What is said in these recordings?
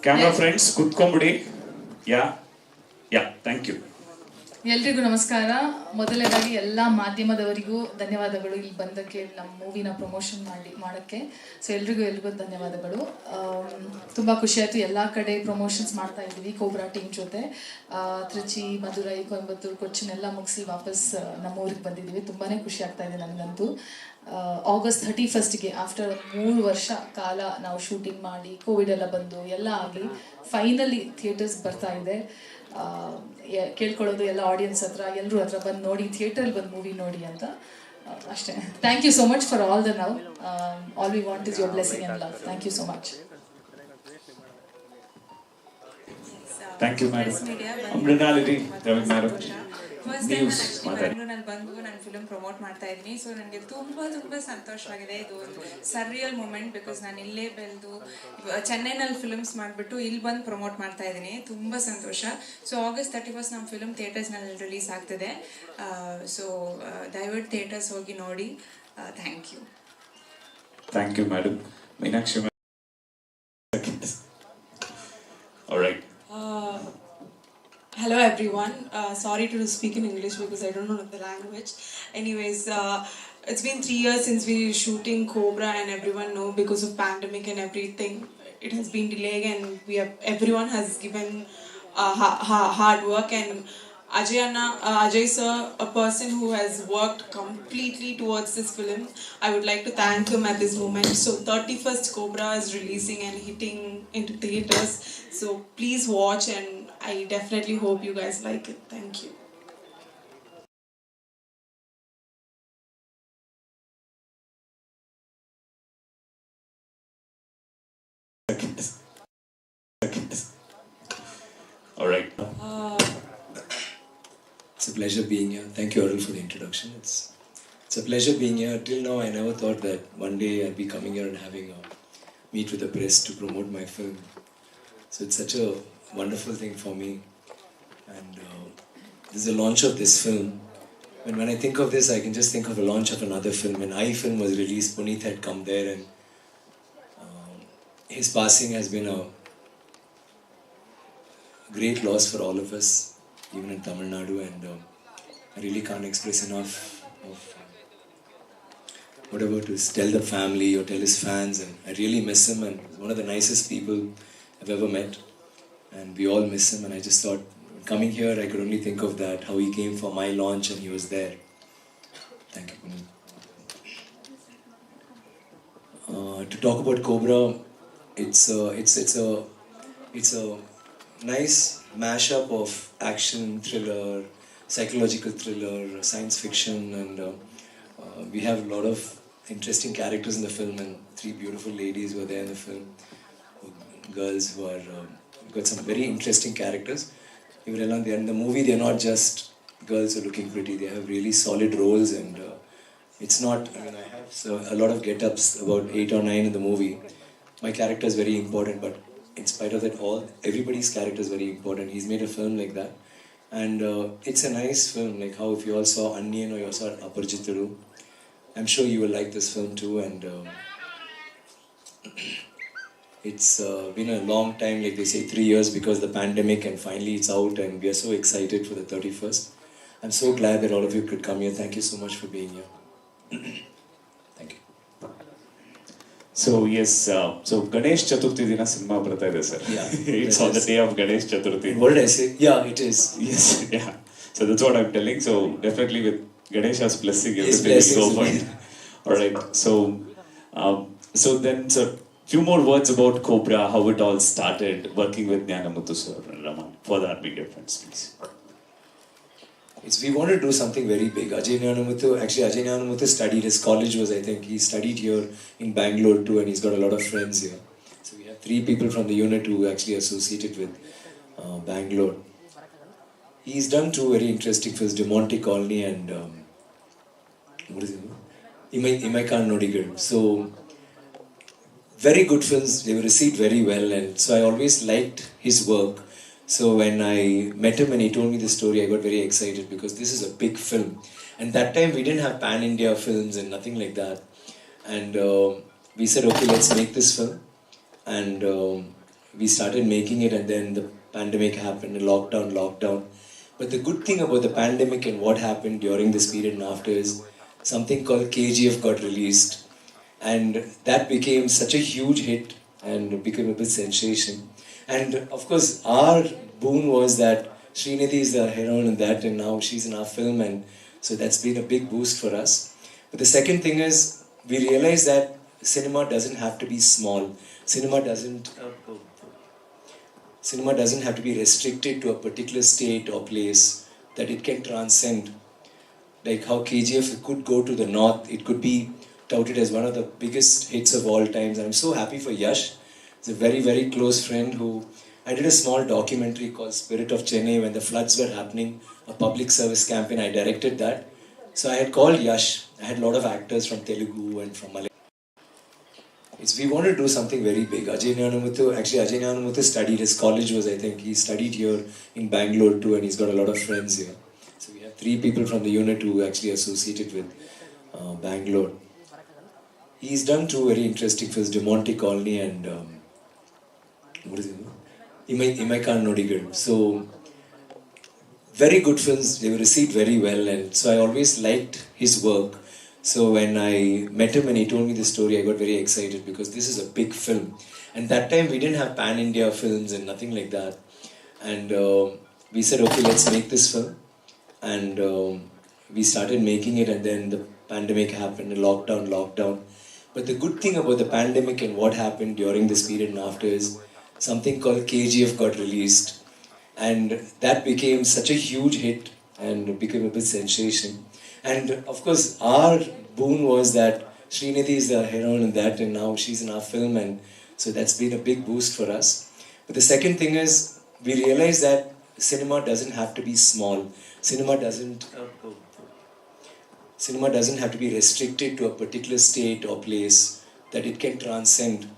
Camera friends, ಕೂತ್ಕೊಂಬಿಡಿ. Thank you. ಎಲ್ರಿಗೂ ನಮಸ್ಕಾರ. ಮೊದಲನೇದಾಗಿ ಎಲ್ಲ ಮಾಧ್ಯಮದವರಿಗೂ ಧನ್ಯವಾದಗಳು ಇಲ್ಲಿ ಬಂದಕ್ಕೆ, ನಮ್ಮ ಮೂವಿನ ಪ್ರಮೋಷನ್ ಮಾಡೋಕ್ಕೆ. ಸೊ ಎಲ್ರಿಗೂ ಧನ್ಯವಾದಗಳು. ತುಂಬ ಖುಷಿಯಾಯಿತು. ಎಲ್ಲ ಕಡೆ ಪ್ರಮೋಷನ್ಸ್ ಮಾಡ್ತಾ ಇದ್ದೀವಿ ಕೋಬ್ರಾ ಟೀಮ್ ಜೊತೆ. ತ್ರಿಚಿ, ಮಧುರೈ, ಕೊಯಂಬತ್ತೂರು, ಕೊಚ್ಚಿನ್ ಎಲ್ಲ ಮುಗಿಸಿ ವಾಪಸ್ ನಮ್ಮ ಊರಿಗೆ ಬಂದಿದ್ದೀವಿ. ತುಂಬಾ ಖುಷಿ ಆಗ್ತಾ ಇದೆ ನನಗಂತೂ. August 31st ಆಫ್ಟರ್ 3 ವರ್ಷ ಕಾಲ ನಾವು ಶೂಟಿಂಗ್ ಮಾಡಿ ಕೋವಿಡ್ ಎಲ್ಲ ಬಂದು ಎಲ್ಲ ಆಗಲಿ ಫೈನಲಿ ಥಿಯೇಟರ್ಸ್ ಬರ್ತಾ ಇದೆ. ಕೇಳ್ಕೊಳ್ಳೋದು ಎಲ್ಲ ಆಡಿಯನ್ಸ್ ಹತ್ರ, ಎಲ್ಲರೂ ಹತ್ರ ಬಂದು ನೋಡಿ, ಥಿಯೇಟರಲ್ಲಿ ಬಂದು ಮೂವಿ ನೋಡಿ ಅಂತ ಅಷ್ಟೇ. Thank you so much for all the now. All we want is your blessing and love. Thank you so much. Thank you, madam. Mrinality, madam. First time ನಾನು ಬಂದು ನನ್ನ ಫಿಲ್ಮ್ ಪ್ರಮೋಟ್ ಮಾಡ್ತಾ ಇದ್ದೀನಿ. ಸೊ ನನಗೆ ತುಂಬ ಸಂತೋಷವಾಗಿದೆ. ಇದು ಒಂದು ಸರ್ರಿಯಲ್ ಮೂಮೆಂಟ್. ಬಿಕಾಸ್ ನಾನು ಇಲ್ಲೇ ಬೆಳೆದು ಚೆನ್ನೈನಲ್ಲಿ ಫಿಲ್ಮ್ಸ್ ಮಾಡಿಬಿಟ್ಟು ಇಲ್ಲಿ ಬಂದು ಪ್ರಮೋಟ್ ಮಾಡ್ತಾ ಇದ್ದೀನಿ. ತುಂಬ ಸಂತೋಷ. ಸೊ August 31st ನಮ್ಮ ಫಿಲ್ಮ್ ಥಿಯೇಟರ್ಸ್ನಲ್ಲಿ ರಿಲೀಸ್ ಆಗ್ತಿದೆ. ಸೊ ದಯವಿಟ್ಟು ಥಿಯೇಟರ್ಸ್ ಹೋಗಿ ನೋಡಿ. Thank you. Thank you madam. Meenakshi madam. All right. Hello everyone. Sorry to speak in English because I don't know the language. Anyways, it's been 3 years since we were shooting Cobra, and everyone know because of pandemic and everything, it has been delayed, and everyone has given hard work. And Ajay sir, a person who has worked completely towards this film, I would like to thank him at this moment. So 31st Cobra is releasing and hitting into theaters. So please watch, and I definitely hope you guys like it. Thank you. All right. It's a pleasure being here. Thank you, Arul, for the introduction. It's a pleasure being here. Till now, I never thought that one day I'd be coming here and having a meet with the press to promote my film. So it's such a wonderful thing for me. And this is the launch of this film. And when I think of this, I can just think of a launch of another film. When I film was released, Puneet had come there, and his passing has been a great loss for all of us, even in Tamil Nadu, and I really can't express enough of whatever to tell the family or tell his fans. And I really miss him, and he's one of the nicest people I've ever met, and we all miss him. And I just thought, coming here, I could only think of that, how he came for my launch and he was there. Thank you, Puneet. To talk about Cobra, it's a nice mashup of action, thriller, psychological thriller, science fiction, and we have a lot of interesting characters in the film, and 3 beautiful ladies were there in the film, girls who are got some very interesting characters. Even in the movie, they're not just girls who are looking pretty, they have really solid roles, and it's not, I mean, I have a lot of get-ups, about 8 or 9 in the movie. My character is very important, but in spite of that all, everybody's character is very important. He's made a film like that, and it's a nice film, like how if you all saw Anniyan or you all saw Aparajitadu, I'm sure you will like this film too. And it's been a long time, like they say 3 years because of the pandemic, and finally it's out, and we are so excited for the 31st. I'm so glad that all of you could come here. Thank you so much for being here. Thank you. So yes, so Ganesh Chaturthi dina cinema barta ide sir. Yeah. It's on the day of Ganesh Chaturthi. What did I say? Yeah, it is. Yes, yeah. So that's what I'm telling. So definitely with Ganesha's blessing, His everything is so blessings. fine. All right. So then, sir, few more words about Cobra, how it all started, working with Jnanamuthu sir and Raman, for the media friends, please. We wanted to do something very big. Ajay Jnanamuthu studied, his college was, I think, he studied here in Bangalore too, and he's got a lot of friends here. So we have 3 people from the unit who actually associated with Bangalore. He's done 2 very interesting films, De Monte Colony and what is it? Imaikan Nodigal. So very good films, they were received very well, and so I always liked his work. So when I met him and he told me the story, I got very excited because this is a big film. And that time we didn't have pan-India films and nothing like that. And we said, okay, let's make this film. And we started making it, and then the pandemic happened, lockdown. But the good thing about the pandemic and what happened during this period and after is something called KGF got released. And that became such a huge hit and became a big sensation. And of course, our boon was that Shrinidhi is the heroine in that, and now she's in our film, and so that's been a big boost for us. But the second thing is, we realized that cinema doesn't have to be small. Cinema doesn't have to be restricted to a particular state or place, that it can transcend. Like how KGF could go to the north, it could be touted as one of the biggest hits of all times. I'm so happy for Yash. He's a very, very close friend who... I did a small documentary called Spirit of Chennai when the floods were happening, a public service campaign. I directed that. So I had called Yash. I had a lot of actors from Telugu and from Malayalam. We wanted to do something very big. Ajay Nyanamuthu studied, his college was, I think, he studied here in Bangalore too, and he's got a lot of friends here. So we have 3 people from the unit who actually associated with Bangalore. He's done 2 very interesting films, De Monte Colony and what is it? Imaikan Nodigal. So very good films. They were received very well, and so I always liked his work. So when I met him and he told me this story, I got very excited because this is a big film. And that time we didn't have pan-India films and nothing like that. And we said, okay, let's make this film. And we started making it, and then the pandemic happened, lockdown. But the good thing about the pandemic and what happened during this period and after is something called KGF got released. And that became such a huge hit and became a big sensation. And of course, our boon was that Shrinidhi is the heroine in that, and now she's in our film, and so that's been a big boost for us. But the second thing is, we realized that cinema doesn't have to be small. Cinema doesn't have to be restricted to a particular state or place, that it can transcend.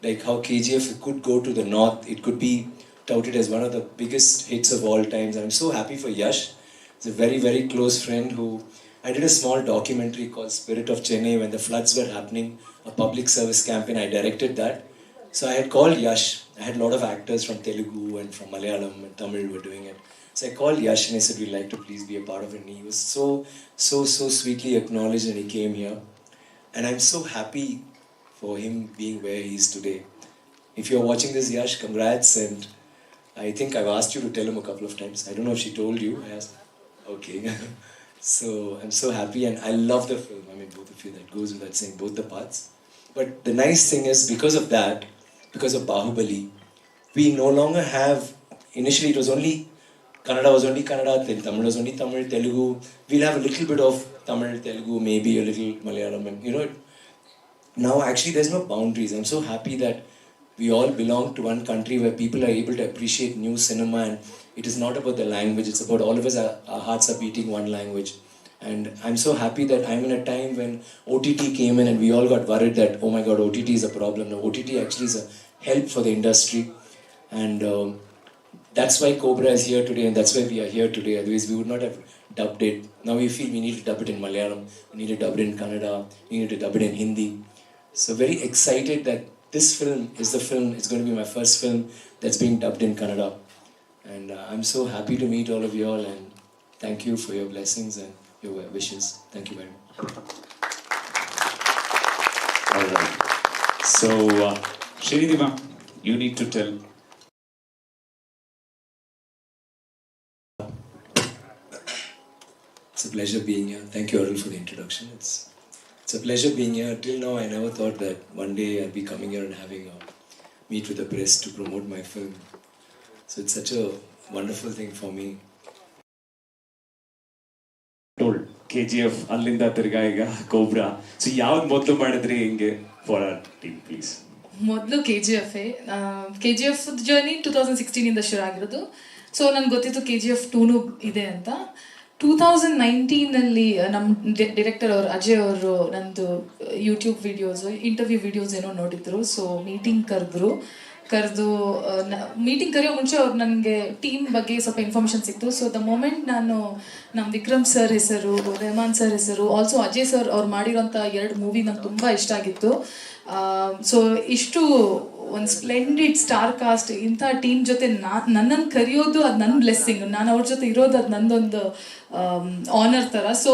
Like how KGF could go to the north, it could be touted as one of the biggest hits of all times. I'm so happy for Yash. He's a very, very close friend who... I did a small documentary called Spirit of Chennai when the floods were happening, a public service campaign. I directed that. So I had called Yash. I had a lot of actors from Telugu and from Malayalam and Tamil were doing it. So I called Yash and I said, we'd like to please be a part of it. And he was so sweetly acknowledged, and he came here. And I'm so happy for him being where he is today. If you're watching this, Yash, congrats. And I think I've asked you to tell him a couple of times. I don't know if she told you. I asked. Okay. So I'm so happy, and I love the film. I mean, both of you, that goes without saying, both the parts. But the nice thing is, because of that, because of Bahubali, we no longer have... Initially, it was only... Kannada was only Kannada, then Tamil was only Tamil, Telugu. We'll have a little bit of Tamil, Telugu, maybe a little Malayalam. And, now actually there's no boundaries. I'm so happy that we all belong to one country where people are able to appreciate new cinema, and it is not about the language, it's about all of us, our hearts are beating one language. And I'm so happy that I'm in a time when OTT came in and we all got worried that, oh my god, OTT is a problem. No, OTT actually is a help for the industry. And that's why COBRA is here today, and that's why we are here today. Otherwise we would not have dubbed it. Now we feel we need to dub it in Malayalam, we need to dub it in Kannada, we need to dub it in Hindi. So very excited that this film is the film, it's going to be my first film that's being dubbed in Kannada. And I'm so happy to meet all of you all, and thank you for your blessings and your wishes. Thank you very much. All right. So, Shrinidhi ma'am, you need to tell. It's a pleasure being here. Thank you, Arul, for the introduction. It's a pleasure being here. Till now, I never thought that one day I'd be coming here and having a meet with the press to promote my film. So it's such a wonderful thing for me. Told KGF, Allinda Tirga Iga, COBRA. So ಯಾವ್ದು ಮೊದಲು ಮಾಡಿದ್ರಿ ಹಿಂಗೆ for our team, please? ಮೊದಲು KGF journey 2016 ಇಂದ ಶುರು ಆಗಿರೋದು. So ನನಗೆ ಗೊತ್ತಿತ್ತು KGF 2 ಇದೆ ಅಂತ. 2019ನಲ್ಲಿ ನಮ್ಮ ಡೈರೆಕ್ಟರ್ ಅವರು ಅಜಯ್ ಅವರು ನಂದು ಯೂಟ್ಯೂಬ್ ವಿಡಿಯೋಸು ಇಂಟರ್ವ್ಯೂ ವಿಡಿಯೋಸ್ ಏನೋ ನೋಡಿದ್ರು. ಸೊ ಮೀಟಿಂಗ್ ಕರೆದು ಮೀಟಿಂಗ್ ಕರೆಯೋ ಮುಂಚೆ ಅವ್ರು ನನಗೆ ಟೀಮ್ ಬಗ್ಗೆ ಸ್ವಲ್ಪ ಇನ್ಫಾರ್ಮೇಷನ್ ಸಿಕ್ತು. ಸೊ ದ ಮೊಮೆಂಟ್ ನಾನು ನಮ್ಮ ವಿಕ್ರಮ್ ಸರ್ ಹೆಸರು, ರೆಹಮಾನ್ ಸರ್ ಹೆಸರು, ಆಲ್ಸೋ ಅಜಯ್ ಸರ್ ಅವ್ರು ಮಾಡಿರೋಂಥ 2 ಮೂವಿ ನಂಗೆ ತುಂಬ ಇಷ್ಟ ಆಗಿತ್ತು. ಸೊ ಇಷ್ಟು ಒಂದು ಸ್ಪ್ಲೆಂಡಿಡ್ ಸ್ಟಾರ್ ಕಾಸ್ಟ್ ಇಂಥ ಟೀಮ್ ಜೊತೆ ನನ್ನನ್ನು ಕರೆಯೋದು ಅದು ನನ್ನ ಬ್ಲೆಸ್ಸಿಂಗ್. ನಾನು ಅವ್ರ ಜೊತೆ ಇರೋದು ಅದು ನಂದೊಂದು ಆನರ್ ಥರ. So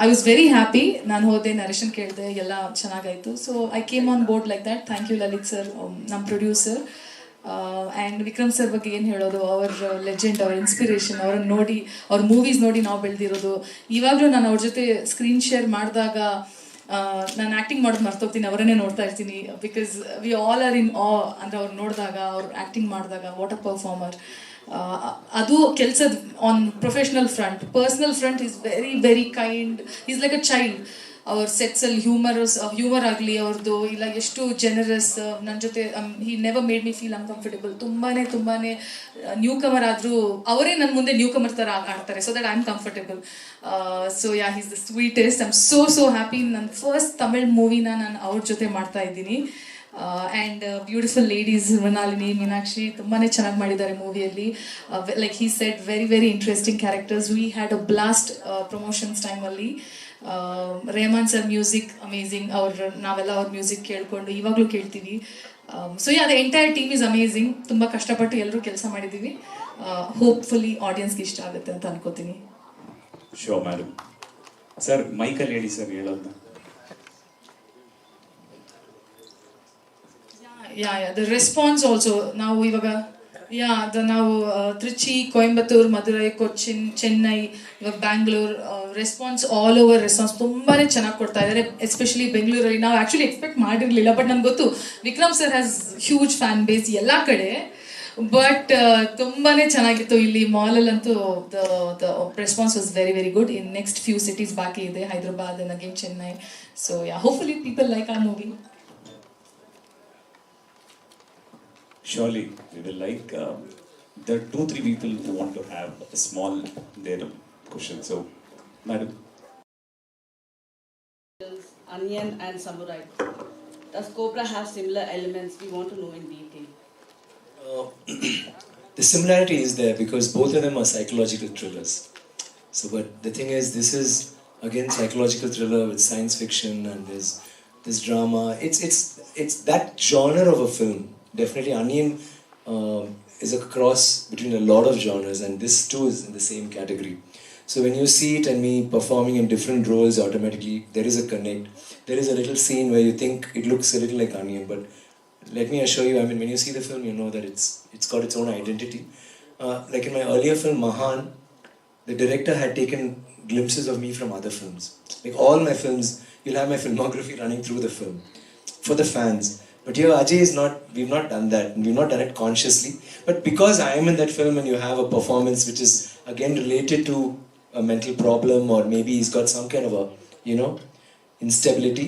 I was very happy. ನಾನು ಹೋದೆ, ನರೇಶನ್ ಕೇಳಿದೆ, ಎಲ್ಲ ಚೆನ್ನಾಗಾಯಿತು. So I came on board like that. Thank you Lalit sir, ನಮ್ಮ ಪ್ರೊಡ್ಯೂಸರ್. ಆ್ಯಂಡ್ ವಿಕ್ರಮ್ ಸರ್ ಬಗ್ಗೆ ಏನು ಹೇಳೋದು, ಅವ್ರ ಲೆಜೆಂಡ್, ಅವ್ರ ಇನ್ಸ್ಪಿರೇಷನ್, ಅವ್ರನ್ನ ನೋಡಿ, ಅವ್ರ ಮೂವೀಸ್ ನೋಡಿ ನಾವು ಬೆಳೆದಿರೋದು. ಇವಾಗಲೂ ನಾನು ಅವ್ರ ಜೊತೆ ಸ್ಕ್ರೀನ್ ಶೇರ್ ಮಾಡಿದಾಗ ನಾನು ಆ್ಯಕ್ಟಿಂಗ್ ಮಾಡೋದು ಮರ್ತೋಗ್ತೀನಿ, ಅವರನ್ನೇ ನೋಡ್ತಾ ಇರ್ತೀನಿ. ಬಿಕಾಸ್ ವಿ ಆಲ್ ಆರ್ ಇನ್ ಅಂದರೆ ಅವ್ರು ನೋಡಿದಾಗ, ಅವ್ರು ಆ್ಯಕ್ಟಿಂಗ್ ಮಾಡಿದಾಗ ವಾಟ್ ಅ ಪರ್ಫಾರ್ಮರ್. ಅದು ಕೆಲಸದ on professional front. Personal front is very very kind, is like a child. ಅವ್ರ ಸೆಟ್ಸಲ್ಲಿ ಹ್ಯೂಮರ್ ಆಗಲಿ ಅವ್ರದ್ದು, ಇಲ್ಲ ಎಷ್ಟು ಜನರಸ್ ನನ್ನ ಜೊತೆ. He never made me feel uncomfortable. ತುಂಬಾ ನ್ಯೂ ಕಮರ್ ಆದರೂ ಅವರೇ ನನ್ನ ಮುಂದೆ ನ್ಯೂ ಕಮರ್ ಥರ ಆಡ್ತಾರೆ. So that I am comfortable. So yeah, is the sweetest. I am so happy. ನನ್ನ ಫಸ್ಟ್ ತಮಿಳ್ ಮೂವಿನ ನಾನು ಅವ್ರ ಜೊತೆ ಮಾಡ್ತಾ ಇದ್ದೀನಿ. And beautiful ladies, Mrinalini, Meenakshi ತುಂಬಾ ಚೆನ್ನಾಗಿ ಮಾಡಿದ್ದಾರೆ ಮೂವಿಯಲ್ಲಿ. Like he said, very interesting characters. We had a blast promotions ಟೈಮಲ್ಲಿ. Rahman sir music amazing. ನಾವೆಲ್ಲ ಅವ್ರ ಮ್ಯೂಸಿಕ್ ಕೇಳಿಕೊಂಡು ಇವಾಗಲೂ ಕೇಳ್ತೀವಿ. So yeah, the entire team is amazing. ತುಂಬ ಕಷ್ಟಪಟ್ಟು ಎಲ್ಲರೂ ಕೆಲಸ ಮಾಡಿದ್ದೀವಿ. ಹೋಪ್ಫುಲಿ ಆಡಿಯನ್ಸ್ಗೆ ಇಷ್ಟ ಆಗುತ್ತೆ ಅಂತ ಅನ್ಕೋತೀನಿ. Show madam. ಸರ್ ಮೈಕಲ್ ಹೇಳಿ ಸರ್ ಹೇಳೋದು. Yeah the response also. ನಾವು ಇವಾಗ ನಾವು ತ್ರಿಚಿ, ಕೊಯಂಬತ್ತೂರು, ಮಧುರೈ, ಕೊಚ್ಚಿನ್, ಚೆನ್ನೈ, ಇವಾಗ Bangalore, response all over response ತುಂಬಾ ಚೆನ್ನಾಗಿ ಕೊಡ್ತಾ ಇದ್ದಾರೆ. ಎಸ್ಪೆಷಲಿ ಬೆಂಗಳೂರಲ್ಲಿ ನಾವು ಆ್ಯಕ್ಚುಲಿ ಎಕ್ಸ್ಪೆಕ್ಟ್ ಮಾಡಿರಲಿಲ್ಲ. ಬಟ್ ನನಗೆ ಗೊತ್ತು Vikram sir has huge fan base ಎಲ್ಲ ಕಡೆ. ಬಟ್ ತುಂಬಾ ಚೆನ್ನಾಗಿತ್ತು. ಇಲ್ಲಿ ಮಾಲಲ್ಲಂತೂ the response was very good. In next few cities ಬಾಕಿ ಇದೆ, Hyderabad and again Chennai. So yeah, hopefully people like our movie. Surely we will like. There are 2-3 people who want to have a small their question. So, madam. Onion and Samurai. Does Cobra have similar elements? We want to know in detail. The similarity is there because both of them are psychological thrillers. So, but the thing is, this is again psychological thriller with science fiction, and there's this drama. It's that genre of a film. Definitely, Onion is a cross between a lot of genres, and this too is in the same category. So when you see it and me performing in different roles, automatically there is a connect. There is a little scene where you think it looks a little like Onion, but let me assure you, I mean, when you see the film, you know that it's got its own identity. Like in my earlier film, Mahan, the director had taken glimpses of me from other films. Like all my films, you'll have my filmography running through the film for the fans. But here Ajay is not, we've not done that. We've not done it consciously. But because I am in that film and you have a performance which is again related to a mental problem, or maybe he's got some kind of a, instability,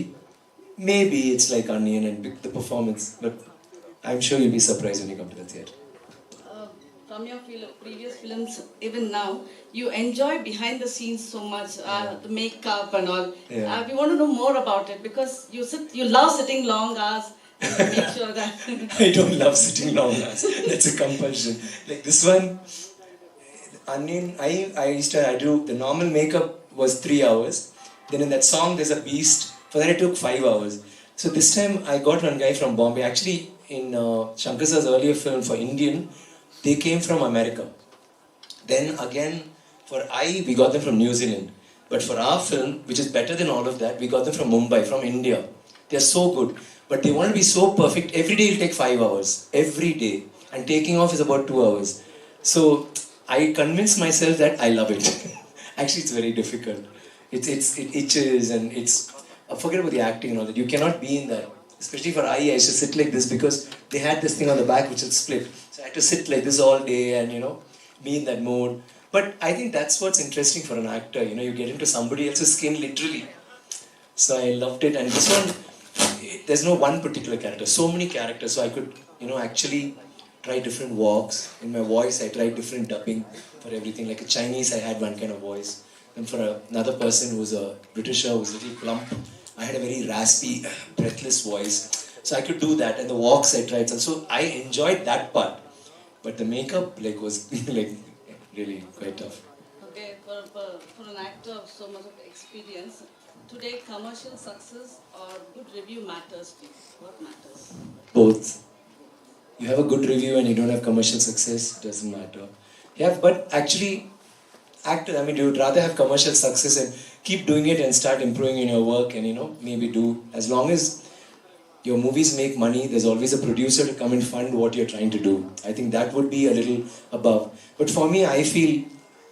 maybe it's like Onion and the performance. But I'm sure you'll be surprised when you come to the theatre. From your previous films, even now, you enjoy behind the scenes so much, the makeup and all. Yeah. We want to know more about it because you love sitting long hours. Make sure that I don't love sitting long hours. That's a compulsion. Like this one, Onion, I used to do the normal makeup was 3 hours. Then in that song there's a beast. For that it took 5 hours. So this time I got one guy from Bombay. Actually, in Shankar Sir's earlier film for Indian, they came from America. Then again for we got them from New Zealand. But for our film, which is better than all of that, we got them from Mumbai, from India. They are so good. But they want to be so perfect. Every day will take 5 hours. Every day. And taking off is about 2 hours. So I convinced myself that I love it. Actually, it's very difficult. It itches and it's... forget about the acting and all that. You cannot be in that. Especially for I used to sit like this because they had this thing on the back which will split. So I had to sit like this all day and, be in that mode. But I think that's what's interesting for an actor. You get into somebody else's skin literally. So I loved it. And this one... there's no one particular character, so many characters, so I could, actually try different walks. In my voice, I tried different dubbing for everything. Like a Chinese, I had one kind of voice. And for another person who was a Britisher, who was a little plump, I had a very raspy, breathless voice. So I could do that. And the walks I tried. So I enjoyed that part. But the makeup was like really quite tough. Okay, for an actor of so much of experience, today commercial success or good review matters to you? What matters? Both. You have a good review and you don't have commercial success, doesn't matter. Yeah, but actually, you would rather have commercial success and keep doing it and start improving in your work and, maybe do, as long as your movies make money, there's always a producer to come and fund what you're trying to do. I think that would be a little above. But for me, I feel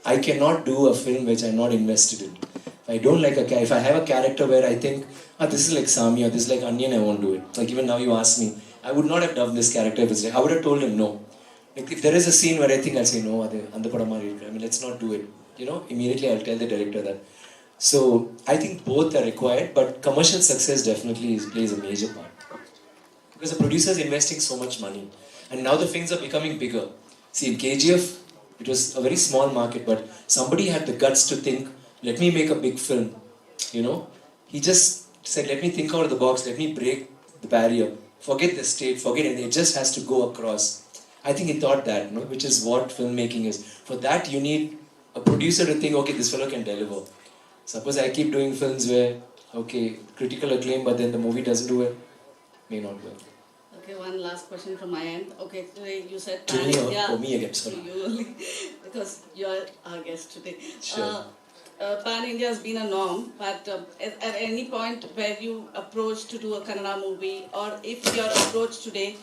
I cannot do a film which I'm not invested in. If I don't like if I have a character where I think, this is like Sami or this is like Onion, I won't do it. Like even now you ask me, I would not have dubbed this character if it's like, I would have told him no. Like if there is a scene where I think I'll say no, let's not do it. Immediately I'll tell the director that. So I think both are required, but commercial success definitely plays a major part. Because the producer is investing so much money. And now the things are becoming bigger. See, in KGF, it was a very small market, but somebody had the guts to think, let me make a big film. He just said, let me think out of the box, let me break the barrier. Forget the state, forget it, it just has to go across. I think he thought that, which is what filmmaking is. For that, you need a producer to think, okay, this fellow can deliver. Suppose I keep doing films where, okay, critical acclaim, but then the movie doesn't do it, may not work. Okay, one last question from my end. Okay, today you said To me or me again, sorry. To you only, because you're our guest today. Sure. Pan-India has been a norm, but at any point where you approach to do a Kannada movie, or if your approach today,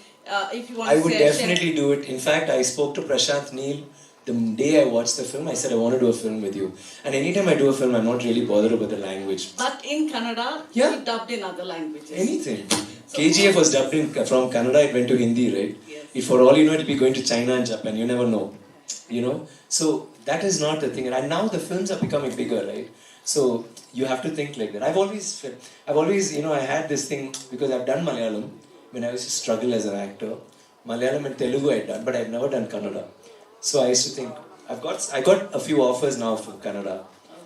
if you want to I would definitely do it. In fact, I spoke to Prashant Neel the day I watched the film. I said, I want to do a film with you. And anytime I do a film, I'm not really bothered about the language. But in Kannada, Yeah. you dubbed in other languages. Anything. KGF was dubbed from Kannada, it went to Hindi, right? Yes. If for all you know, it'll be going to China and Japan. You never know. So that is not the thing. And now the films are becoming bigger, right? So you have to think like that. I've always, I had this thing, because I've done Malayalam when I used to struggle as an actor. Malayalam and Telugu I'd done, but I've never done Kannada. So I used to think, I got a few offers now from Kannada.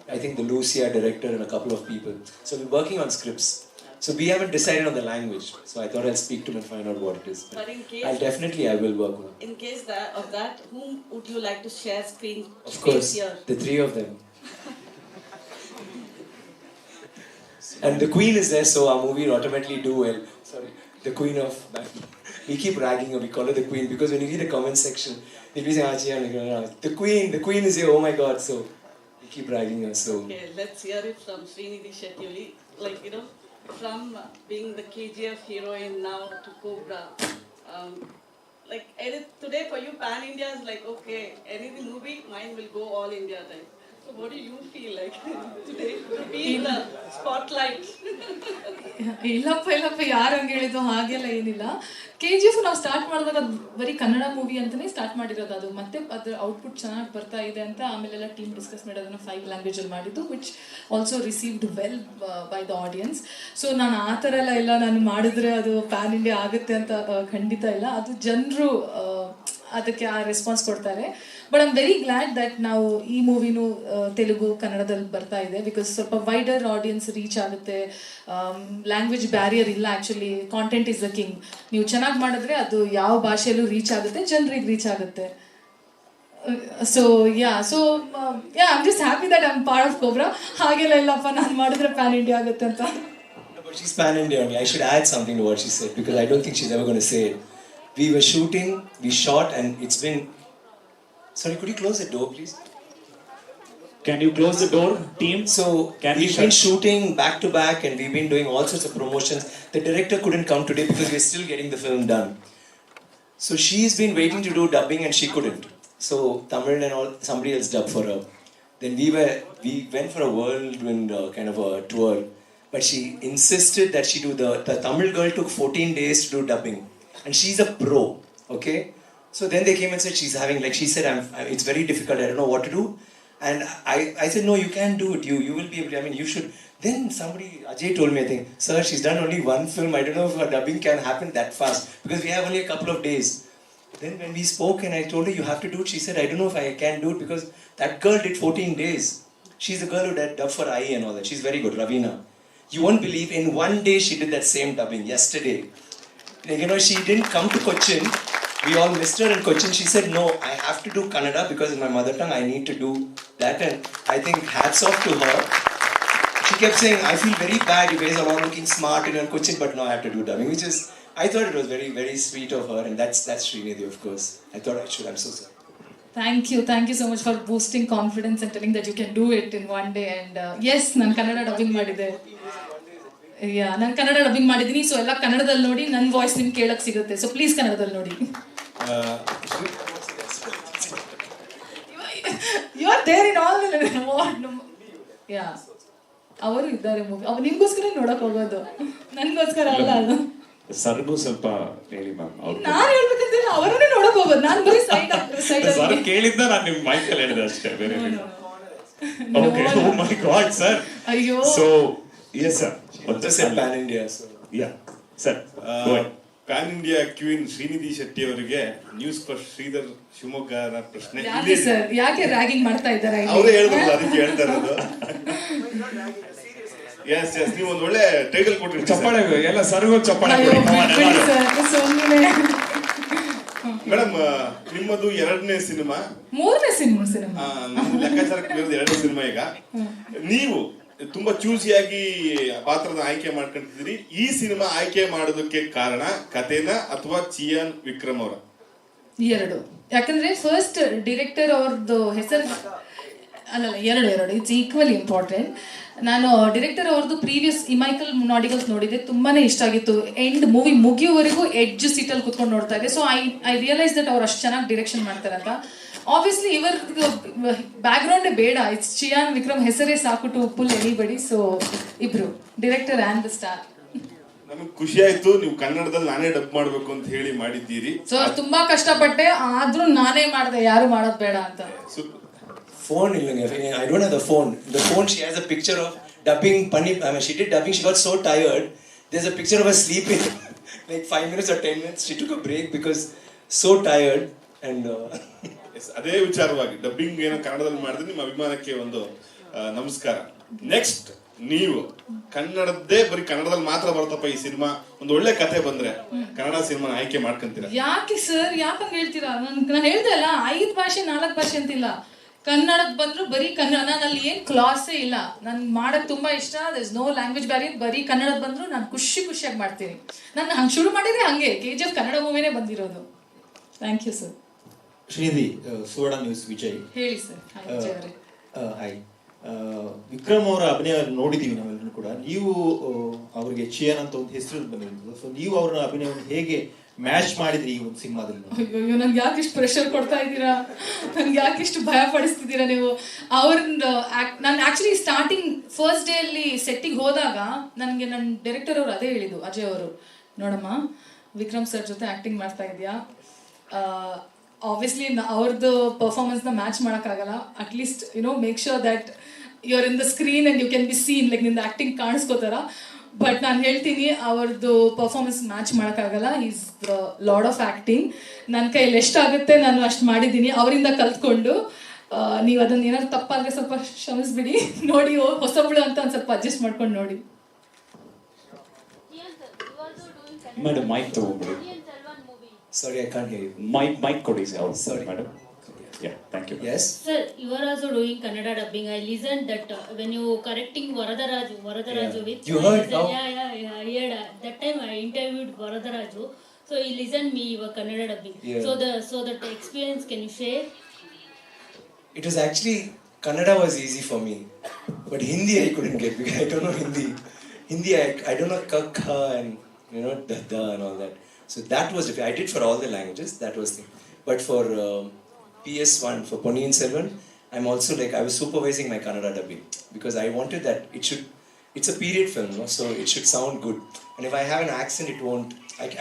I think the Lucia director and a couple of people. So we're working on scripts. So we haven't decided on the language. So I thought I'll speak to him and find out what it is. But in case, I will work on it. In case of that, whom would you like to share screen Of course, here? the three of them. And the Queen is there, so our movie will automatically do well. Sorry, the Queen of Bangalore. We keep ragging her, we call her the Queen, because when you read the comment section, they'll be saying, the Queen is here, oh my God. So we keep ragging her. So. Okay, let's hear it from Shrinidhi Shetty. From being the KGF heroine now to COBRA. Today for you, Pan India is like, okay, any movie, mine will go all India time. So what do you feel like today to be in the spotlight? ಇಲ್ಲಪ್ಪ ಯಾರು ಹಂಗೆ ಹೇಳಿದ್ದು ಹಾಗೆಲ್ಲ ಏನಿಲ್ಲ. KGF ನಾವು start ಮಾಡಿದಾಗ ಅದು ಬರೀ ಕನ್ನಡ ಮೂವಿ ಅಂತಲೇ ಸ್ಟಾರ್ಟ್ ಮಾಡಿರೋದು. ಅದು ಮತ್ತೆ ಅದ್ರ ಔಟ್ಪುಟ್ ಚೆನ್ನಾಗಿ ಬರ್ತಾ ಇದೆ ಅಂತ ಆಮೇಲೆಲ್ಲ ಟೀಮ್ ಡಿಸ್ಕಸ್ ಮಾಡಿ ಅದನ್ನು 5 ಲ್ಯಾಂಗ್ವೇಜಲ್ಲಿ ಮಾಡಿದ್ದು, which also received well by the audience. So ನಾನು ಆ ಥರ ಎಲ್ಲ ನಾನು ಮಾಡಿದ್ರೆ ಅದು ಪ್ಯಾನ್ ಇಂಡಿಯಾ ಆಗುತ್ತೆ ಅಂತ ಖಂಡಿತ ಇಲ್ಲ. ಅದು ಜನರು ಅದಕ್ಕೆ ಆ ರೆಸ್ಪಾನ್ಸ್ ಕೊಡ್ತಾರೆ. But I am very glad that ನಾವು ಈ ಮೂವಿನೂ ತೆಲುಗು ಕನ್ನಡದಲ್ಲಿ ಬರ್ತಾ ಇದೆ, ಬಿಕಾಸ್ ಸ್ವಲ್ಪ ವೈಡರ್ ಆಡಿಯನ್ಸ್ ರೀಚ್ ಆಗುತ್ತೆ. ಲ್ಯಾಂಗ್ವೇಜ್ ಬ್ಯಾರಿಯರ್ ಇಲ್ಲ, actually content is the king. ನೀವು ಚೆನ್ನಾಗಿ ಮಾಡಿದ್ರೆ ಅದು ಯಾವ ಭಾಷೆಯಲ್ಲೂ ರೀಚ್ ಆಗುತ್ತೆ, ಜನರಿಗೆ ರೀಚ್ ಆಗುತ್ತೆ. I am just happy that I am part of COBRA. ಹಾಗೆಲ್ಲ ಇಲ್ಲಪ್ಪ ನಾನು ಮಾಡಿದ್ರೆ ಪ್ಯಾನ್ ಇಂಡಿಯಾ ಆಗುತ್ತೆ ಅಂತ. But she's pan India only. I should add something to what she said, because I don't think she's ever going to say it. We were shooting, we shot, and it's been... Sorry, could you close the door, please? Can you close the door, team? So, we've been shooting back to back, and we've been doing all sorts of promotions. The director couldn't come today because we're still getting the film done. So she's been waiting to do dubbing and she couldn't. So Tamil and all, somebody else dubbed for her. Then we went for a whirlwind kind of a tour. But she insisted that she do the Tamil girl took 14 days to do dubbing. And she's a pro, okay? So then they came and said she's having, like she said, it's very difficult, I don't know what to do. And I said, no, you can do it, you will be able to, you should. Then somebody, Ajay told me, I think, sir, she's done only one film, I don't know if her dubbing can happen that fast. Because we have only a couple of days. then when we spoke and I told her you have to do it, she said I don't know if I can do it because that girl did 14 days. She's the girl who did dub for I and all that. She's very good, Ravina. You won't believe, in one day she did that same dubbing, yesterday. Like, you know, she didn't come to Cochin. We all missed her in Cochin. She said, no, I have to do Kannada because it's my mother tongue. I need to do that. And I think hats off to her. She kept saying, I feel very bad. You guys are all looking smart in Cochin, but now I have to do dubbing, which is, I thought it was very, very sweet of her. And that's Srinidhi, of course. I thought I should. I'm so sorry. Thank you so much for boosting confidence and telling that you can do it in one day. And yes, ನಾನು Kannada dubbing ಮಾಡಿದ್ದೆ. ನಾನು Kannada dubbing ಮಾಡಿದ್ದೀನಿ. So ಎಲ್ಲ ಕನ್ನಡದಲ್ಲಿ ನೋಡಿ ನನ್ನ voice ನಿಮ್ಗೆ ಕೇಳಕ್ಕೆ ಸಿಗುತ್ತೆ. ಸೊ ಪ್ಲೀಸ್ ಕನ್ನಡದಲ್ಲಿ ನೋಡಿ. You are there in all yeah ಅವರು ಇದ್ದಾರೆ ಮೂವಿ. ಅವ್ರು ನಿಮ್ಗೋಸ್ಕರ ನೋಡಕ್ ಹೋಗೋದು, ನನ್ಗೋಸ್ಕರ ಅಲ್ಲ ಅದು. ಸರ್ಗೂ ಸ್ವಲ್ಪ ಹೇಳಿ ಮ್ಯಾಮ್. ನಾನು ಹೇಳ್ಬೇಕಂದ್ರೆ ಅವರನ್ನೇ ನೋಡಕ್ ಹೋಗೋದು, ನಾನು ಬರೀ ಸೈಡ್ ಸರ್ ಕೇಳಿದ್ದ ನಾನು ನಿಮ್ ಮೈಕಲ್ಲಿ ಹೇಳಿದೆ ಅಷ್ಟೇ, ಬೇರೆ ಓಕೆ. ಓ ಮೈ ಗಾಡ್ ಸರ್. ಅಯ್ಯೋ. So yes sir, what is it pan India? So yeah sir, pan India queen Srinidhi Shetty ಅವರಿಗೆ ನ್ಯೂಸ್ ಫಸ್ಟ್ ಶ್ರೀಧರ್ ಶಿವಮೊಗ್ಗರ ಪ್ರಶ್ನೆ. ಯಾಕೆ ಸರ್, ಯಾಕೆ ರ್ಯಾಗಿಂಗ್ ಮಾಡ್ತಾ ಇದ್ದಾರೆ? ಅವರೇ ಹೇಳಿದ್ರಲ್ಲ, ಅದಕ್ಕೆ ಹೇಳ್ತಾ ಇರೋದು. ಎಸ್ ಎಸ್, ನೀವು ಒಂದು ಒಳ್ಳೆ ಟೈಟಲ್ ಕೊಟ್ಟಿರಿ. ಚಪ್ಪಾಳೆ ಎಲ್ಲ ಸರ್ಗೂ ಚಪ್ಪಾಳೆ. ಮೇಡಮ್, ನಿಮ್ಮದು 2ನೇ ಸಿನಿಮಾ, 3ನೇ ಸಿನಿಮಾ, ನಮ್ಮ ಲೆಕ್ಕಾಚಾರಕ್ಕೆ 2ನೇ ಸಿನಿಮಾ. ಈಗ ನೀವು ತುಂಬಾ ಚೂಸಿಯಾಗಿ ಪಾತ್ರದ ಆಯ್ಕೆ ಮಾಡ್ಕೊಂಡಿದ್ದೀರಿ. ಈ ಸಿನಿಮಾ ಆಯ್ಕೆ ಮಾಡೋದಕ್ಕೆ ಕಾರಣ ಕಥೆನ ಅಥವಾ ಚಿಯಾನ್ ವಿಕ್ರಮ್ ಅವರ? ಎರಡು. ಯಾಕಂದ್ರೆ ಫಸ್ಟ್ ಡೈರೆಕ್ಟರ್ ಅವ್ರದ್ದು ಹೆಸರು ಅಲ್ಲಲ್ಲ, ಎರಡು ಇಟ್ಸ್ ಈಕ್ವಲಿ ಇಂಪಾರ್ಟೆಂಟ್. ನಾನು ಡೈರೆಕ್ಟರ್ ಅವ್ರದ್ದು ಪ್ರೀವಿಯಸ್ ಇಮೈಕಲ್ ನಾಡಿಗಲ್ಸ್ ನೋಡಿದ್ದೆ, ತುಂಬಾನೇ ಇಷ್ಟ ಆಗಿತ್ತು. ಎಂಡ್ ಮೂವಿ ಮುಗಿಯುವವರೆಗೂ ಎಡ್ಜ್ ಸೀಟಲ್ಲಿ ಕುತ್ಕೊಂಡು ನೋಡ್ತಾ ಇದ್ದೆ. ಸೊ ಐ ರಿಯಲೈಸ್ ದಟ್ ಅವ್ರು ಅಷ್ಟು ಚೆನ್ನಾಗಿ ಡೈರೆಕ್ಷನ್ ಮಾಡ್ತಾರಂತ. ಆಬ್ವಿಯಸ್ಲಿ ಇವರ ಬ್ಯಾಕ್ ಗ್ರೌಂಡೇ ಬೇಡ, ಇಟ್ಸ್ ಚಿಯಾನ್ ವಿಕ್ರಮ್ ಹೆಸರೇ ಸಾಕು ಟು ಪುಲ್ ಎನಿಬಡಿ. ಸೊ ಇಬ್ರು, ಡೈರೆಕ್ಟರ್ ಆ್ಯಂಡ್ ದ ಸ್ಟಾರ್. ನಮಗೆ ಖುಷಿ ಆಯ್ತು, ನೀವು ಕನ್ನಡದಲ್ಲಿ ನಾನೇ ಡಬ್ ಮಾಡ್ಬೇಕು ಅಂತ ಹೇಳಿ ಮಾಡಿದ್ದೀರಿ. ಸೊ ತುಂಬಾ ಕಷ್ಟಪಟ್ಟೆ, ಆದ್ರೂ ನಾನೇ ಮಾಡಿದೆ, ಯಾರು ಮಾಡೋದು ಬೇಡ ಅಂತ. phone I don't have the phone. The phone, she has a picture of dubbing Pani. I mean, she did dubbing, she got so tired. There's a picture of her sleeping like 5 minutes or 10 minutes. She took a break because so tired. And ಅದೇ ವಿಚಾರವಾಗಿ dubbing ಏನೋ ಕನ್ನಡದಲ್ಲಿ ಮಾಡಿದ್ರೆ ನಿಮ್ಮ ಅಭಿಮಾನಕ್ಕೆ ಒಂದು ನಮಸ್ಕಾರ. Next, ನೀವು ಕನ್ನಡದ್ದೇ ಬರೀ ಕನ್ನಡದಲ್ಲಿ ಮಾತ್ರ ಬರ್ತಪ್ಪ ಈ ಸಿನಿಮಾ, ಒಂದು ಒಳ್ಳೆ ಕತೆ ಬಂದ್ರೆ ಕನ್ನಡ ಸಿನಿಮಾ ಆಯ್ಕೆ ಮಾಡ್ಕೊಂತೀರಾ? ಯಾಕೆ ಸರ್, ಯಾಕಂತ ಹೇಳ್ತೀರಾ? ನಾನು ಹೇಳ್ದೆ ಅಲ್ಲ, 5 ಭಾಷೆ 4 ಭಾಷೆ ಅಂತಿಲ್ಲ. ಕನ್ನಡಕ್ಕೆ ಬಂದ್ರು ಬರೀ ಕನ್ನಡ, ನಾನು ಅಲ್ಲಿ ಏನು ಕ್ಲಾಸೇ ಇಲ್ಲ. ನನ್ ಮಾಡಕ್ ತುಂಬಾ ಇಷ್ಟ, there is no language barrier. ಬರೀ ಕನ್ನಡಕ್ಕೆ ಬಂದ್ರು ನಾನು ಖುಷಿಯಾಗಿ ಮಾಡ್ತೀನಿ. ನಾನು ಹಂಗೆ ಶುರು ಮಾಡಿದ್ರೆ ಹಂಗೆ KGF ಕನ್ನಡ ಮೂವಿನೇ ಬಂದಿರೋದು. Thank you sir. Srinidhi, Suvarna news Vijay. ಹೇಳಿ ಸರ್. ಹಾಯ್. ವಿಕ್ರಮ್ ಅವರ ಅಭಿನಯ ನೋಡಿದೀವಿ ನಾವೆಲ್ಲರೂ ಕೂಡ. ನೀವು ಅವರಿಗೆ ಚಿಯಾನ್ ಅಂತ ಒಂದು ಹೆಸರು ಬಂದಿರೋದು. ಸೊ ನೀವು ಅವರ ಅಭಿನಯವನ್ನು ಹೇಗೆ ಮ್ಯಾಚ್ ಮಾಡಿದ್ರಿ ಈ ಒಂದು ಸಿನಿಮಾದಲ್ಲಿ? ಅಯ್ಯೋ, ನನ್ಗೆ ಯಾಕೆ ಇಷ್ಟು ಪ್ರೆಷರ್ ಕೊಡ್ತಾ ಇದ್ದೀರಾ? ನನ್ಗೆ ಯಾಕೆ ಇಷ್ಟು ಭಯ ಪಡಿಸ್ತಿದ್ದೀರಾ ನೀವು? ಅವ್ರನ್ನ ನಾನು ಆಕ್ಚುಲಿ ಸ್ಟಾರ್ಟಿಂಗ್ ಫಸ್ಟ್ ಡೇ ಅಲ್ಲಿ ಸೆಟ್ಟಿಗೆ ಹೋದಾಗ ನನಗೆ ನನ್ನ ಡೈರೆಕ್ಟರ್ ಅವರು ಅದೇ ಹೇಳಿದ್ದು, ಅಜಯ್ ಅವರು, ನೋಡಮ್ಮ ವಿಕ್ರಮ್ ಸರ್ ಜೊತೆ ಆಕ್ಟಿಂಗ್ ಮಾಡ್ತಾ ಇದೆಯಾ, ಆಬ್ವಿಯಸ್ಲಿ ಅವ್ರದ್ದು ಪರ್ಫಾರ್ಮೆನ್ಸ್ನ ಮ್ಯಾಚ್ ಮಾಡೋಕ್ಕಾಗಲ್ಲ, at least make sure that you are in the screen and you can be seen, like ನಿಂದ ಆ್ಯಕ್ಟಿಂಗ್ ಕಾಣಿಸ್ಕೋತಾರ. ಬಟ್ ನಾನು ಹೇಳ್ತೀನಿ, ಅವ್ರದ್ದು ಪರ್ಫಾರ್ಮೆನ್ಸ್ ಮ್ಯಾಚ್ ಮಾಡೋಕ್ಕಾಗಲ್ಲ. Is the lord of acting. ನನ್ನ ಕೈಯಲ್ಲಿ ಎಷ್ಟಾಗುತ್ತೆ ನಾನು ಅಷ್ಟು ಮಾಡಿದ್ದೀನಿ ಅವರಿಂದ ಕಲ್ತ್ಕೊಂಡು. ನೀವು ಅದನ್ನ ಏನಾದ್ರು ತಪ್ಪಾದರೆ ಸ್ವಲ್ಪ ಕ್ಷಮಿಸ್ಬಿಡಿ. ನೋಡಿ, ಹೊಸಬಳು ಅಂತ ಒಂದು ಸ್ವಲ್ಪ ಅಡ್ಜಸ್ಟ್ ಮಾಡ್ಕೊಂಡು ನೋಡಿ. ಮೇಡಮ್ ಮೈಕ್ ತಗೊಂಡ್ಬಿಡಿ. sorry, I can't hear you. Mike ಕೊಡಿ sir. Sorry madam. Yeah, thank you. Yes sir, you are also doing Kannada dubbing. I listened that when you correcting Varadaraju yeah. with you heard how I heard that time I interviewed Varadaraju, so he listened me your Kannada dubbing. Yeah. So that experience, can you share? It was actually, Kannada was easy for me, but Hindi I couldn't get because I don't know Hindi I don't know ka and da and all that. So that was difficult. I did for all the languages, that was thing. But for PS1, for Ponniyin Selvan, I'm also like, I was supervising my Kannada dubbing because I wanted that it's a period film, so it should sound good. And if I have an accent, it won't,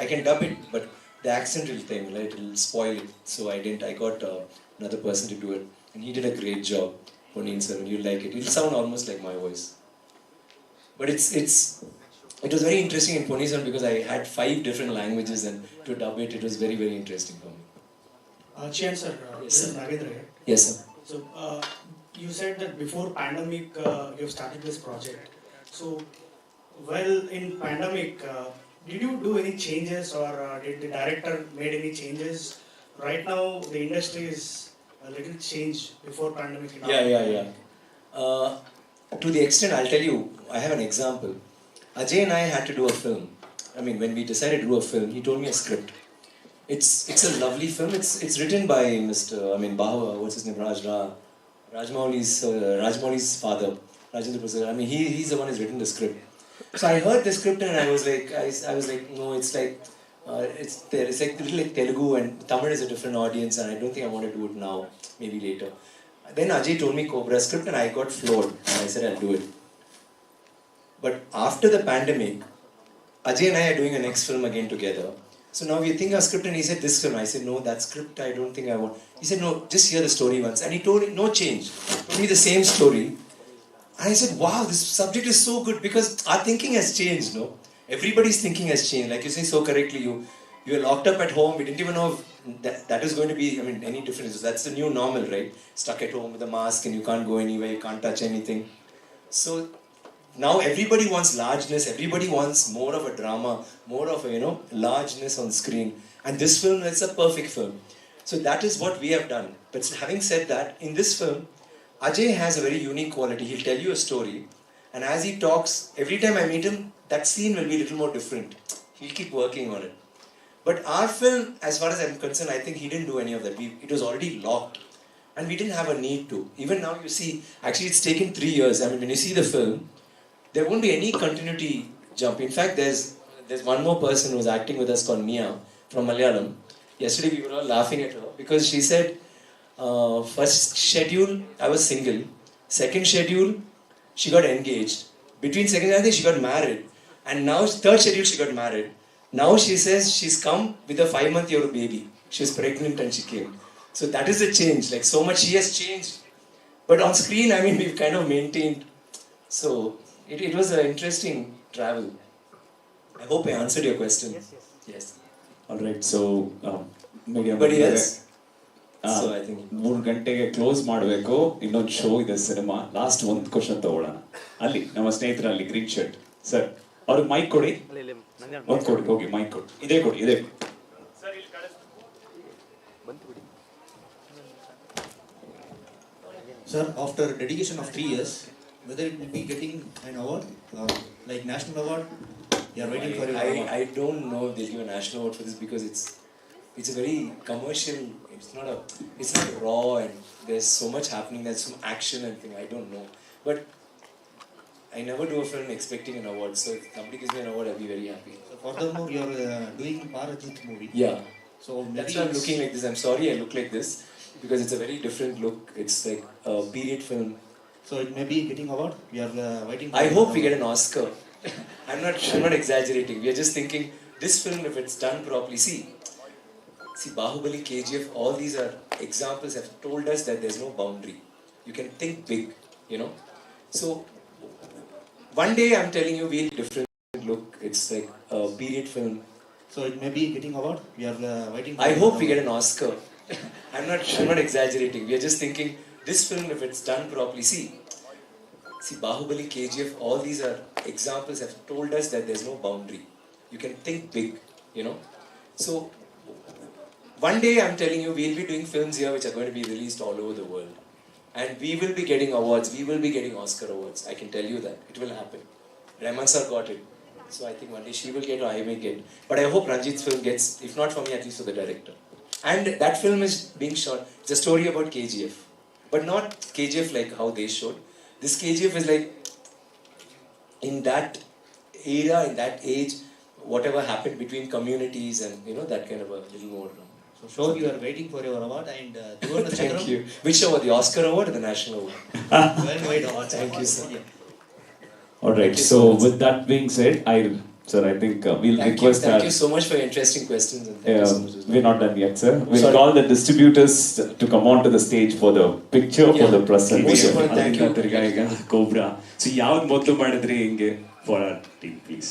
I can dub it, but the accent will thing, right? It will spoil it. So I didn't, I got another person to do it. And he did a great job, Ponniyin Selvan. You'll like it. It'll sound almost like my voice. But it was very interesting in Ponniyin Selvan because I had 5 different languages, and to dub it, it was very, very interesting for me. Chiyaan sir, Yes, this is sir. Nagendra here. Yes, sir. So you said that before pandemic you have started this project. So well, in pandemic, did you do any changes or did the director made any changes? Right now, the industry is a little changed before pandemic. And Yeah. To the extent, I'll tell you, I have an example. Ajay and I had to do a film. I mean, when we decided to do a film, he told me a script. It's a lovely film. It's written by Bahu, what's his name, Rajmouli's father, Rajendra Prasad. I mean, he's the one who's written the script. So I heard the script and I was like, no, it's like it's like a little like Telugu, and Tamil is a different audience, and I don't think I want to do it now. Maybe later. Then Ajay told me Cobra script, and I got floored. And I said I'll do it. But after the pandemic, Ajay and I are doing a next film again together. So now we think our script, and he said this film. I said no, that script I don't think I want. He said no, just hear the story once, and he told me no change. Told me the same story. And I said, wow, this subject is so good because our thinking has changed, no? Everybody's thinking has changed. Like you say so correctly, you were locked up at home. We didn't even know if that is going to be, any difference. That's the new normal, right? Stuck at home with a mask and you can't go anywhere, you can't touch anything. So now everybody wants largeness. Everybody wants more of a drama, more of a, largeness on screen. And this film, it's a perfect film. So that is what we have done. But having said that, in this film, Ajay has a very unique quality. He'll tell you a story, and as he talks, every time I meet him, that scene will be a little more different. He'll keep working on it. But our film, as far as I'm concerned, I think he didn't do any of that. It was already locked, and we didn't have a need to. Even now, you see, actually it's taken 3 years. When you see the film, there won't be any continuity jump. In fact, there's one more person who's acting with us called Mia from Malayalam. Yesterday we were all laughing at her because she said, first schedule, I was single. Second schedule, she got engaged. Between second, I think she got married. And now, third schedule, she got married. Now she says she's come with a 5-month-old baby. She was pregnant and she came. So that is the change. Like so much she has changed. But on screen, we've kind of maintained. So it was an interesting travel. I hope I answered your question. Yes. All right. So, Anybody else? So I think 3 ಗಂಟೆಗೆ close ಮಾಡಬೇಕು. ಇನ್ನೊಂದು show ಇದೆ cinema. Last ಒಂದು question ತಗೊಳ್ಳೋಣ. ಅಲ್ಲಿ ನಮ್ಮ ಸ್ನೇಹಿತರಲ್ಲಿ green shirt sir, ಅವ್ರಿಗೆ mic ಕೊಡಿ. ಒಂದು ಕೊಡಿ, ಹೋಗಿ ಮೈಕ್ ಕೊಡಿ. ಇದೇ ಕೊಡಿ. Sir, after dedication of 3 years, whether it will be getting an award, like national award, you are waiting for your award. I don't know if they'll give a national award for this because it's a very commercial. It's not raw, and there's so much happening. There's some action and thing. I don't know, but I never do a film expecting an award. So if somebody gives me an award, I'll be very happy. So furthermore, you are doing Parajit movie. Yeah. So That's why I'm looking like this. I'm sorry I look like this because it's a very different look. It's like a period film. So it may be getting award. We are waiting. I hope we get an Oscar. I'm not exaggerating. We are just thinking this film, if it's done properly. See, Bahubali, KGF, all these are examples have told us that there's no boundary. You can think big, So one day I'm telling you we'll different look. It's like a period film. So it may be getting award. We are waiting. I hope we get an Oscar. I'm not exaggerating. We are just thinking this film, if it's done properly. See, Bahubali, KGF, all these are examples have told us that there's no boundary. You can think big, So one day I'm telling you we'll be doing films here which are going to be released all over the world. And we will be getting awards. We will be getting Oscar awards. I can tell you that. It will happen. Rahman sir got it. So I think one day she will get or I may get. But I hope Ranjit's film gets, if not for me, at least for the director. And that film is being shot. It's a story about KGF. But not KGF like how they showed. This KGF is like in that era, in that age, whatever happened between communities and that kind of a little more. So sure, you are waiting for your award and Thank you. Which award? The Oscar award or the national award? Well, wait award. Thank you, sir. All right. So with that being said, I think we'll request. Thank you so much for your interesting questions. And thank you so much. We're not done yet, sir. We'll call the distributors to come onto the stage for the picture for the present. Thank you. Cobra. So, ಯಾವ್ದು ಮೊದಲು ಮಾಡಿದ್ರಿ ಹಿಂಗೆ for our team, please?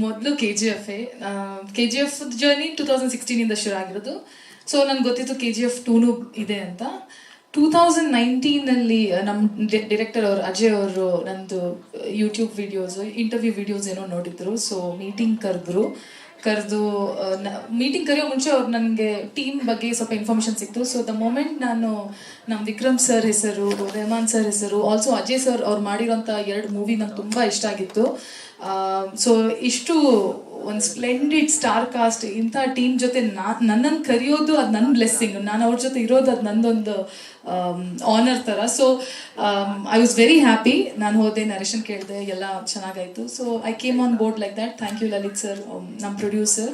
ಮೊದಲು KGF journey 2016 ಇಂದ ಶುರು ಆಗಿರೋದು. So ನನಗೆ ಗೊತ್ತಿತ್ತು KGF 2 ಇದೆ ಅಂತ. 2019 ನಮ್ಮ ಡೈರೆಕ್ಟರ್ ಅವರು ಅಜಯ್ ಅವರು ನಂದು ಯೂಟ್ಯೂಬ್ ವಿಡಿಯೋಸ್ ಇಂಟರ್ವ್ಯೂ ವಿಡಿಯೋಸ್ ಏನೋ ನೋಡಿದ್ರು. ಸೊ ಮೀಟಿಂಗ್ ಕರೆದು ಮೀಟಿಂಗ್ ಕರೆಯೋ ಮುಂಚೆ ಅವ್ರು ನನಗೆ ಟೀಮ್ ಬಗ್ಗೆ ಸ್ವಲ್ಪ ಇನ್ಫಾರ್ಮೇಷನ್ ಸಿಕ್ತು. ಸೊ ದ ಮೊಮೆಂಟ್ ನಾನು ನಮ್ಮ ವಿಕ್ರಮ್ ಸರ್ ಹೆಸರು, ರೆಹಮಾನ್ ಸರ್ ಹೆಸರು, ಆಲ್ಸೋ ಅಜಯ್ ಸರ್ ಅವ್ರು ಮಾಡಿರೋಂಥ 2 ಮೂವಿ ನಂಗೆ ತುಂಬ ಇಷ್ಟ ಆಗಿತ್ತು. ಸೊ ಇಷ್ಟು ಒಂದು ಸ್ಪ್ಲೆಂಡಿಡ್ ಸ್ಟಾರ್ ಕಾಸ್ಟ್ ಇಂಥ ಟೀಮ್ ಜೊತೆ ನನ್ನನ್ನು ಕರೆಯೋದು ಅದು ನನ್ನ ಬ್ಲೆಸ್ಸಿಂಗ್. ನಾನು ಅವ್ರ ಜೊತೆ ಇರೋದು ಅದು ನಂದೊಂದು ಆನರ್ ಥರ. So I was very happy. ನಾನು ಹೋದೆ, ನರೇಶನ್ ಕೇಳಿದೆ, ಎಲ್ಲ ಚೆನ್ನಾಗಾಯಿತು. So I came on board like that. Thank you Lalit sir, ನಮ್ಮ ಪ್ರೊಡ್ಯೂಸರ್.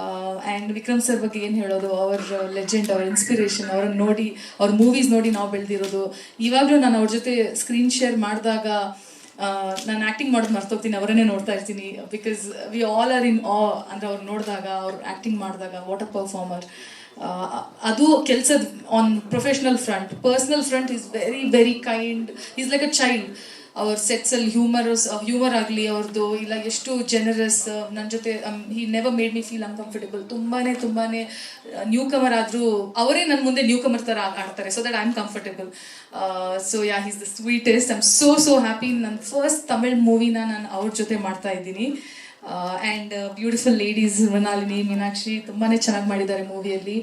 ಆ್ಯಂಡ್ ವಿಕ್ರಮ್ ಸರ್ ಬಗ್ಗೆ ಏನು ಹೇಳೋದು, ಅವ್ರ ಲೆಜೆಂಡ್, ಅವ್ರ ಇನ್ಸ್ಪಿರೇಷನ್, ಅವ್ರನ್ನ ನೋಡಿ, ಅವ್ರ ಮೂವೀಸ್ ನೋಡಿ ನಾವು ಬೆಳೆದಿರೋದು. ಇವಾಗಲೂ ನಾನು ಅವ್ರ ಜೊತೆ ಸ್ಕ್ರೀನ್ ಶೇರ್ ಮಾಡಿದಾಗ ನಾನು ಆ್ಯಕ್ಟಿಂಗ್ ಮಾಡೋದು ಮರ್ತೋಗ್ತೀನಿ, ಅವರನ್ನೇ ನೋಡ್ತಾ ಇರ್ತೀನಿ. ಬಿಕಾಸ್ ವಿ ಆಲ್ ಆರ್ ಇನ್ ಅಂದರೆ ಅವ್ರು ನೋಡಿದಾಗ, ಅವ್ರು ಆ್ಯಕ್ಟಿಂಗ್ ಮಾಡಿದಾಗ, ವಾಟ್ ಅ ಪರ್ಫಾರ್ಮರ್. ಅದು ಕೆಲಸದ on professional front. Personal front is very very kind, is like a child. ಅವ್ರ ಸೆಟ್ಸಲ್ಲಿ ಹ್ಯೂಮರ್ ಆಗಲಿ ಅವ್ರದ್ದು, ಇಲ್ಲ ಎಷ್ಟು ಜನರಸ್. ನನ್ನ ಜೊತೆ he never made me feel uncomfortable. ತುಂಬಾ ನ್ಯೂ ಕಮರ್ ಆದರೂ ಅವರೇ ನನ್ನ ಮುಂದೆ ನ್ಯೂ ಕಮರ್ ಥರ ಆಡ್ತಾರೆ. So that I am comfortable. So yeah, is the sweetest. I am so happy. ನನ್ನ ಫಸ್ಟ್ ತಮಿಳ್ ಮೂವಿನ ನಾನು ಅವ್ರ ಜೊತೆ ಮಾಡ್ತಾ ಇದ್ದೀನಿ. And beautiful ladies, Mrinalini, Meenakshi ತುಂಬಾ ಚೆನ್ನಾಗಿ ಮಾಡಿದ್ದಾರೆ ಮೂವಿಯಲ್ಲಿ.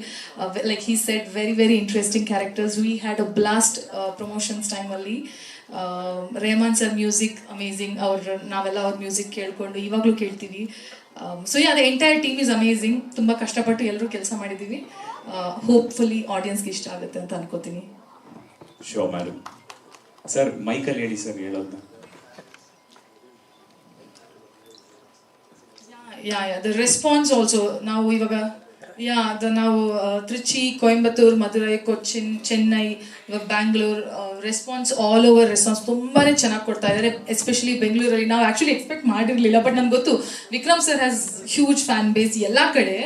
Like he said, very very interesting characters. We had a blast promotions ಟೈಮಲ್ಲಿ. Rahman sir music amazing. ನಾವೆಲ್ಲ ಅವ್ರ ಮ್ಯೂಸಿಕ್ ಕೇಳ್ಕೊಂಡು ಇವಾಗಲೂ ಕೇಳ್ತೀವಿ. So yeah, the entire team is amazing. ತುಂಬ ಕಷ್ಟಪಟ್ಟು ಎಲ್ಲರೂ ಕೆಲಸ ಮಾಡಿದ್ದೀವಿ. ಹೋಪ್ಫುಲಿ ಆಡಿಯನ್ಸ್ಗೆ ಇಷ್ಟ ಆಗುತ್ತೆ ಅಂತ ಅನ್ಕೋತೀನಿ. Show madam. ಸರ್ ಮೈಕಲ್ಲಿ ಹೇಳಿ ಸರ್ ಹೇಳೋದು. Yeah the response also. ನಾವು ಇವಾಗ ನಾವು ತ್ರಿಚಿ, ಕೊಯಂಬತ್ತೂರ್, ಮಧುರೈ, ಕೊಚ್ಚಿನ್, ಚೆನ್ನೈ, ಇವಾಗ Bangalore, response all over response ತುಂಬಾ ಚೆನ್ನಾಗಿ ಕೊಡ್ತಾ ಇದ್ದಾರೆ. ಎಸ್ಪೆಷಲಿ ಬೆಂಗಳೂರಲ್ಲಿ ನಾವು ಆ್ಯಕ್ಚುಲಿ ಎಕ್ಸ್ಪೆಕ್ಟ್ ಮಾಡಿರಲಿಲ್ಲ. ಬಟ್ ನಮ್ಗೆ ಗೊತ್ತು Vikram sir has huge fan base ಎಲ್ಲ ಕಡೆ.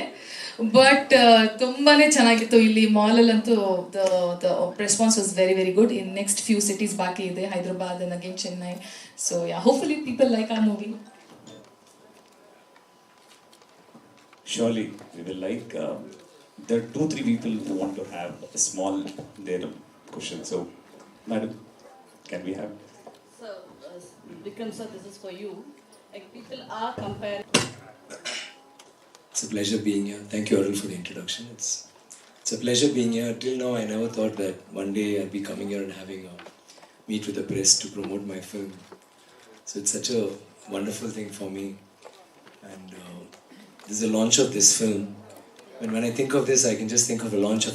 ಬಟ್ ತುಂಬಾ ಚೆನ್ನಾಗಿತ್ತು. ಇಲ್ಲಿ ಮಾಲಲ್ಲಂತೂ the response was very very good. In next few cities ಬಾಕಿ ಇದೆ, Hyderabad and again Chennai. So yeah, hopefully people like our movie. Surely we will like. There are 2-3 people who want to have a small their question. So, madam, can we have? So, Vikram sir, this is for you. Like, people are comparing. It's a pleasure being here. Thank you, Arul, for the introduction. It's a pleasure being here. Till now, I never thought that one day I'd be coming here and having a meet with the press to promote my film. So it's such a wonderful thing for me. And this is the launch of this film. And when I think of this, I can just think of the launch of